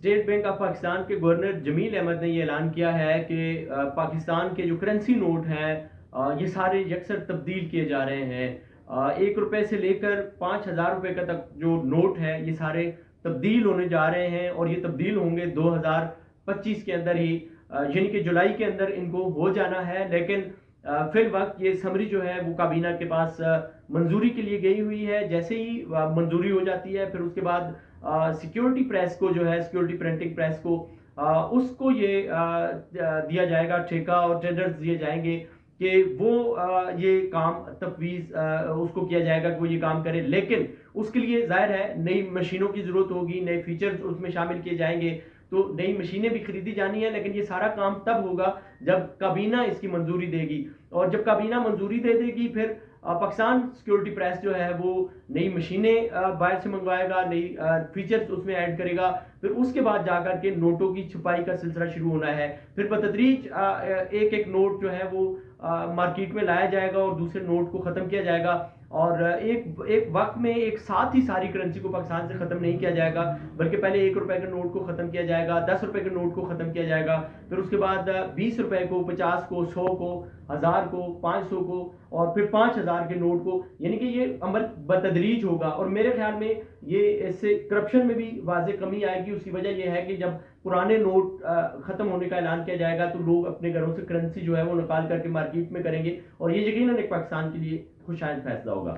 State bank of Pakistan के governor Jameel Ahmad ने ये ऐलान किया है कि पाकिस्तान के जो करेंसी नोट हैं ये सारे यकसर तब्दील किए जा रहे हैं। 1 रुपए से लेकर 5,000 रुपए का तक जो नोट है ये सारे तब्दील होने जा रहे हैं और ये तब्दील होंगे 2025 के अंदर ही, यानी कि जुलाई के अंदर इनको हो जाना है। लेकिन फिल वक्त ये समरी जो है वो काबीना के पास मंजूरी के लिए गई हुई है। जैसे ही मंजूरी हो जाती है फिर उसके बाद सिक्योरिटी प्रेस को जो है, सिक्योरिटी प्रिंटिंग प्रेस को उसको ये दिया जाएगा ठेका और टेंडर्स दिए जाएंगे कि वो ये काम तफवीज़ उसको किया जाएगा कि वो ये काम करे। लेकिन उसके लिए ज़ाहिर है नई मशीनों की ज़रूरत होगी, नए फीचर्स उसमें शामिल किए जाएंगे, तो नई मशीनें भी खरीदी जानी है। लेकिन ये सारा काम तब होगा जब काबीना इसकी मंजूरी देगी, और जब काबीना मंजूरी दे देगी फिर पाकिस्तान सिक्योरिटी प्रेस जो है वो नई मशीनें बाहर से मंगवाएगा, नई फीचर्स उसमें ऐड करेगा। फिर उसके बाद जाकर के नोटों की छपाई का सिलसिला शुरू होना है। फिर बतदरीज एक एक नोट जो है वो मार्केट में लाया जाएगा और दूसरे नोट को ख़त्म किया जाएगा। और एक एक वक्त में एक साथ ही सारी करेंसी को पाकिस्तान से ख़त्म नहीं किया जाएगा, बल्कि पहले 1 रुपए के नोट को ख़त्म किया जाएगा, 10 रुपए के नोट को ख़त्म किया जाएगा, फिर उसके बाद 20 रुपए को, 50 को, 100 को, 1000 को, 500 को और फिर 5000 के नोट को। यानी कि ये अमल बतदरीज होगा और मेरे ख्याल में ये इससे करप्शन में भी वाज़े कमी आएगी। उसकी वजह यह है कि जब पुराने नोट ख़त्म होने का ऐलान किया जाएगा तो लोग अपने घरों से करेंसी जो है वो निकाल करके मार्केट में करेंगे और ये यकीनन एक पाकिस्तान के लिए खुशाइंद फैसला होगा।